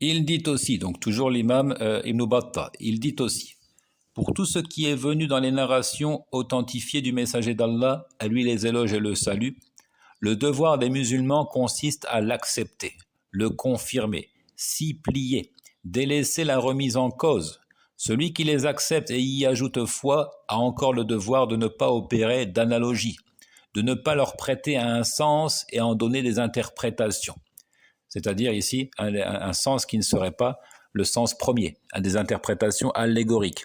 Il dit aussi, donc toujours l'imam Ibn Battah, il dit aussi, pour tout ce qui est venu dans les narrations authentifiées du messager d'Allah, à lui les éloges et le salut, le devoir des musulmans consiste à l'accepter, le confirmer, s'y plier, délaisser la remise en cause. Celui qui les accepte et y ajoute foi a encore le devoir de ne pas opérer d'analogie, de ne pas leur prêter un sens et en donner des interprétations. C'est-à-dire ici un sens qui ne serait pas le sens premier, des interprétations allégoriques,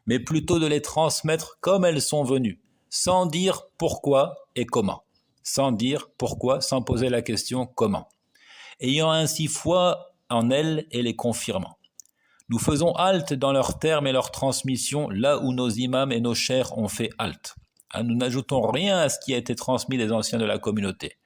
mais plutôt de les transmettre comme elles sont venues, sans dire pourquoi et comment. Sans dire pourquoi, sans poser la question comment. Ayant ainsi foi en elles et les confirmant. Nous faisons halte dans leurs termes et leur transmission là où nos imams et nos chers ont fait halte. Nous n'ajoutons rien à ce qui a été transmis des anciens de la communauté.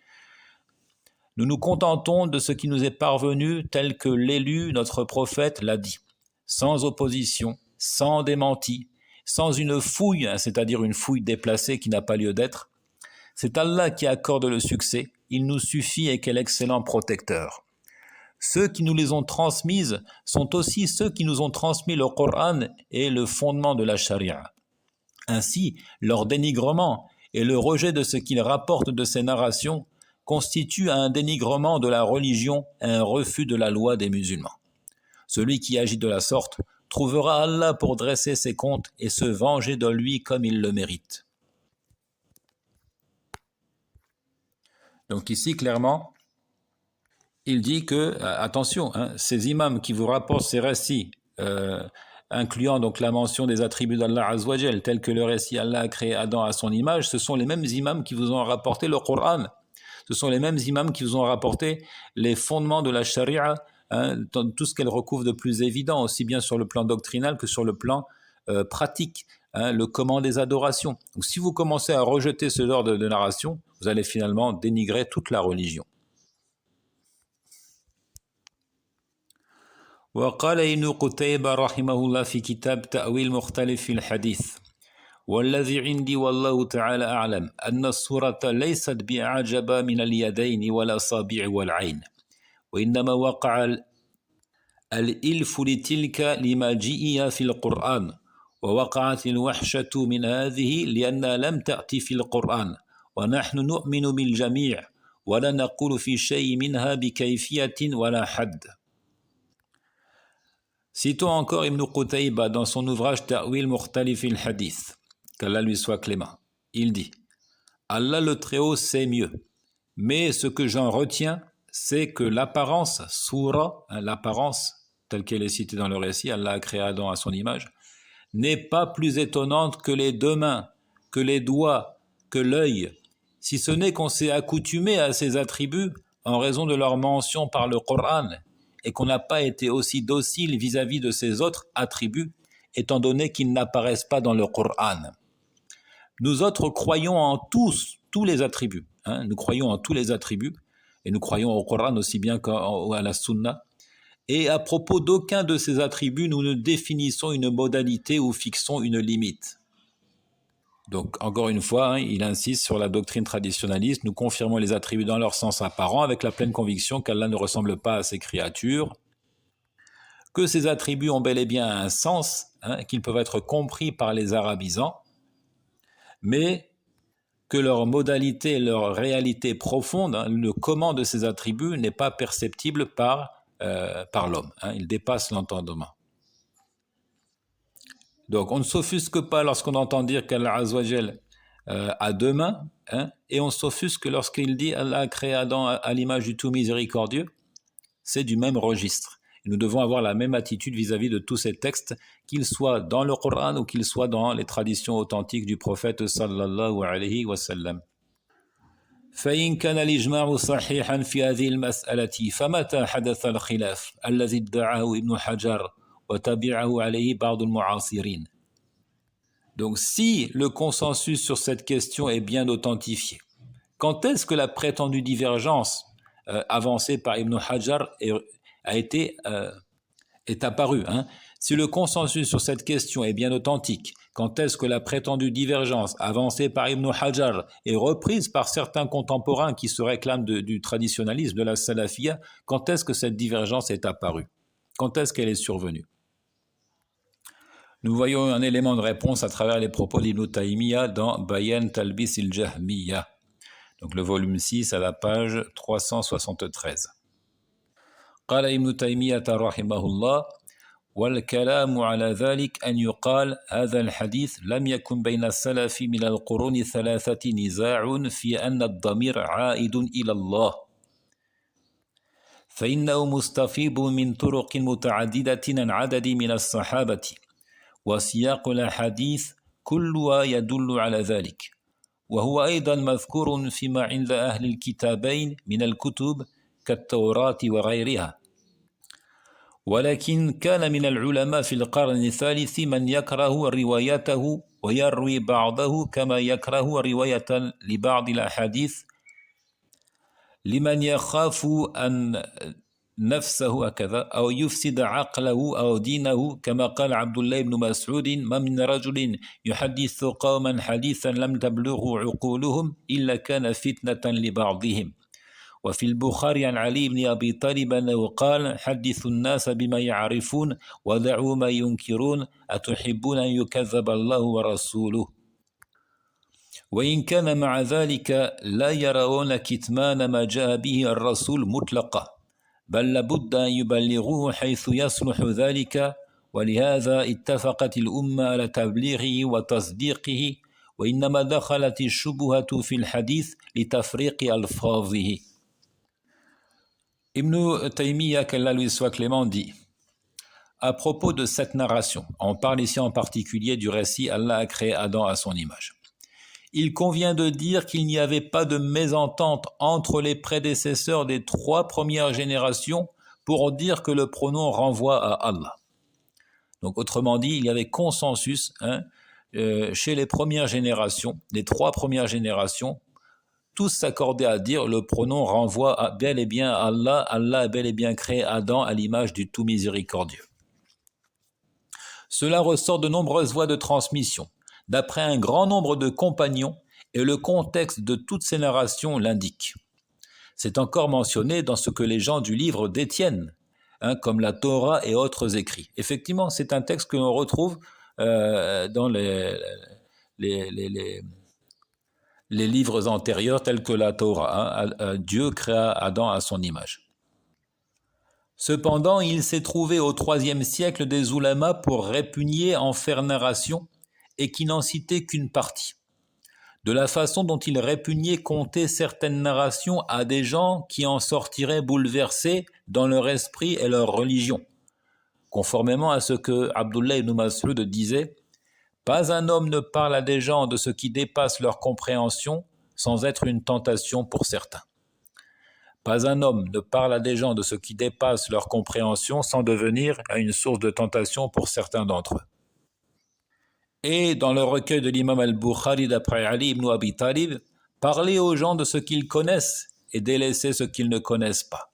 Nous nous contentons de ce qui nous est parvenu tel que l'élu, notre prophète, l'a dit, sans opposition, sans démenti, sans une fouille, c'est-à-dire une fouille déplacée qui n'a pas lieu d'être. C'est Allah qui accorde le succès, il nous suffit et quel excellent protecteur. Ceux qui nous les ont transmises sont aussi ceux qui nous ont transmis le Coran et le fondement de la charia. Ainsi, leur dénigrement et le rejet de ce qu'ils rapportent de ces narrations constituent un dénigrement de la religion et un refus de la loi des musulmans. Celui qui agit de la sorte trouvera Allah pour dresser ses comptes et se venger de lui comme il le mérite. Donc ici, clairement, il dit que, attention, ces imams qui vous rapportent ces récits, incluant donc la mention des attributs d'Allah Azzawajal, tels que le récit Allah a créé Adam à son image, ce sont les mêmes imams qui vous ont rapporté le Coran. Ce sont les mêmes imams qui vous ont rapporté les fondements de la charia, dans tout ce qu'elle recouvre de plus évident, aussi bien sur le plan doctrinal que sur le plan pratique, le comment des adorations. Donc, si vous commencez à rejeter ce genre de narration, vous allez finalement dénigrer toute la religion. وقال ابن قتيبة رحمه الله في كتاب تأويل مختلف في الحديث والذي عندي والله تعالى أعلم أن الصورة ليست بأعجب من اليدين والأصابع والعين وإنما وقع الإلف لتلك لما جيء في القرآن ووقعت الوحشة من هذه لأنها لم تأتي في القرآن ونحن نؤمن بالجميع ولا نقول في شيء منها بكيفية ولا حد. Citons encore Ibn Qutayba dans son ouvrage Ta'wil Mukhtalif al-Hadith, qu'Allah lui soit clément. Il dit, Allah le Très-Haut sait mieux, mais ce que j'en retiens, c'est que l'apparence, soura, l'apparence telle qu'elle est citée dans le récit, Allah a créé Adam à son image, n'est pas plus étonnante que les deux mains, que les doigts, que l'œil, si ce n'est qu'on s'est accoutumé à ces attributs en raison de leur mention par le Coran, et qu'on n'a pas été aussi docile vis-à-vis de ces autres attributs, étant donné qu'ils n'apparaissent pas dans le Coran. Nous autres croyons en tous les attributs. Nous croyons en tous les attributs, et nous croyons au Coran aussi bien qu'à la Sunna. Et à propos d'aucun de ces attributs, nous ne définissons une modalité ou fixons une limite. Donc, encore une fois, il insiste sur la doctrine traditionnaliste. Nous confirmons les attributs dans leur sens apparent avec la pleine conviction qu'Allah ne ressemble pas à ses créatures, que ces attributs ont bel et bien un sens, qu'ils peuvent être compris par les arabisants, mais que leur modalité, leur réalité profonde, le comment de ces attributs n'est pas perceptible par l'homme. Il dépasse l'entendement. Donc, on ne s'offusque pas lorsqu'on entend dire qu'Allah Azzawajal a deux mains, et on s'offusque lorsqu'il dit Allah a créé Adam à l'image du tout miséricordieux. C'est du même registre. Et nous devons avoir la même attitude vis-à-vis de tous ces textes, qu'ils soient dans le Coran ou qu'ils soient dans les traditions authentiques du prophète sallallahu alayhi wa sallam. فإن كان الإجماع صحيحا في هذه المسألة فمتى حدث الخلاف الذي ادعاه ابن حجر وتبعه عليه بعض المعاصرين. Donc si le consensus sur cette question est bien authentifié, quand est-ce que la prétendue divergence avancée par Ibn Hajar est apparue, Si le consensus sur cette question est bien authentique, quand est-ce que la prétendue divergence avancée par Ibn Hajar est reprise par certains contemporains qui se réclament du traditionnalisme, de la salafia, quand est-ce que cette divergence est apparue? Quand est-ce qu'elle est survenue? Nous voyons un élément de réponse à travers les propos d'Ibn Taymiyyah dans Bayan Talbis il-Jahmiyya, donc le volume 6 à la page 373. قال ابن تيمية رحمه الله: والكلام على ذلك أن يقال هذا الحديث لم يكن بين السلف من القرون الثلاثة نزاع في أن الضمير عائد إلى الله، فإنه مستفيض من طرق متعددة عن عدد من الصحابة، وسياق الحديث كلها يدل على ذلك، وهو أيضا مذكور فيما عند أهل الكتابين من الكتب كالتوراة وغيرها. ولكن كان من العلماء في القرن الثالث من يكره روايته ويروي بعضه كما يكره رواية لبعض الأحاديث لمن يخاف أن نفسه هكذا أو يفسد عقله أو دينه، كما قال عبد الله بن مسعود: ما من رجل يحدث قوما حديثا لم تبلغه عقولهم إلا كان فتنة لبعضهم. وفي البخاري عن علي بن أبي طالب أنه قال: حدثوا الناس بما يعرفون ودعوا ما ينكرون أتحبون أن يكذب الله ورسوله. وإن كان مع ذلك لا يرون كتمان ما جاء به الرسول مطلقا، بل لابد أن يبلغوه حيث يصلح ذلك، ولهذا اتفقت الأمة على تبليغه وتصديقه، وإنما دخلت الشبهة في الحديث لتفريق ألفاظه. Ibn Taymiyyah, qu'Allah lui soit clément, dit: à propos de cette narration, on parle ici en particulier du récit Allah a créé Adam à son image. Il convient de dire qu'il n'y avait pas de mésentente entre les prédécesseurs des 3 premières générations pour dire que le pronom renvoie à Allah. Donc autrement dit, il y avait consensus chez les premières générations, les 3 premières générations, tous s'accordaient à dire le pronom renvoie bel et bien à Allah. Allah a bel et bien créé Adam à l'image du tout miséricordieux. Cela ressort de nombreuses voies de transmission, d'après un grand nombre de compagnons, et le contexte de toutes ces narrations l'indique. C'est encore mentionné dans ce que les gens du livre détiennent, comme la Torah et autres écrits. Effectivement, c'est un texte que l'on retrouve dans les livres antérieurs tels que la Torah. Dieu créa Adam à son image. Cependant, il s'est trouvé au IIIe siècle des oulémas pour répugner en faire narration et qui n'en citaient qu'une partie. De la façon dont il répugnait compter certaines narrations à des gens qui en sortiraient bouleversés dans leur esprit et leur religion. Conformément à ce que Abdullah ibn Mas'ud disait: pas un homme ne parle à des gens de ce qui dépasse leur compréhension sans être une tentation pour certains. Pas un homme ne parle à des gens de ce qui dépasse leur compréhension sans devenir une source de tentation pour certains d'entre eux. Et dans le recueil de l'imam al-Bukhari d'après Ali ibn Abi Talib, parlez aux gens de ce qu'ils connaissent et délaissez ce qu'ils ne connaissent pas.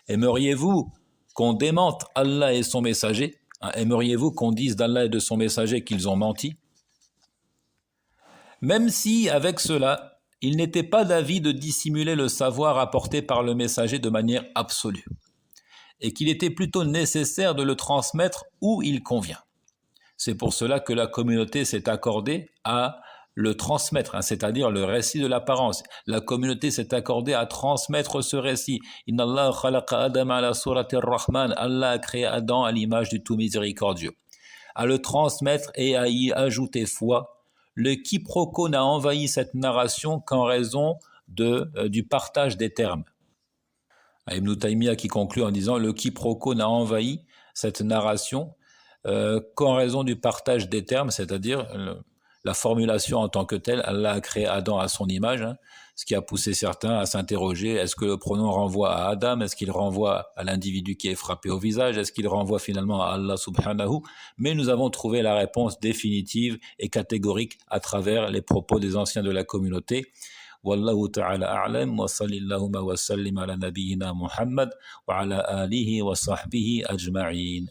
Aimeriez-vous qu'on démente Allah et son messager? Aimeriez-vous qu'on dise d'Allah et de son messager qu'ils ont menti? Même si, avec cela, il n'était pas d'avis de dissimuler le savoir apporté par le messager de manière absolue, et qu'il était plutôt nécessaire de le transmettre où il convient. C'est pour cela que la communauté s'est accordée à le transmettre, c'est-à-dire le récit de l'apparence. La communauté s'est accordée à transmettre ce récit. Inna Allah khalaqa Adam ala surati ar-Rahman. Allah a créé Adam à l'image du tout miséricordieux. À le transmettre et à y ajouter foi. Le quiproquo n'a envahi cette narration qu'en raison du partage des termes. Ibn Taymiyyah qui conclut en disant: le quiproquo n'a envahi cette narration qu'en raison du partage des termes, c'est-à-dire la formulation en tant que telle. Allah a créé Adam à son image, ce qui a poussé certains à s'interroger: est-ce que le pronom renvoie à Adam? Est-ce qu'il renvoie à l'individu qui est frappé au visage? Est-ce qu'il renvoie finalement à Allah subhanahu? Mais nous avons trouvé la réponse définitive et catégorique à travers les propos des anciens de la communauté. Wallahu ta'ala a'lam wa sallallahu wa sallim ala nabiyyina Muhammad wa ala alihi wa sahbihi ajma'in.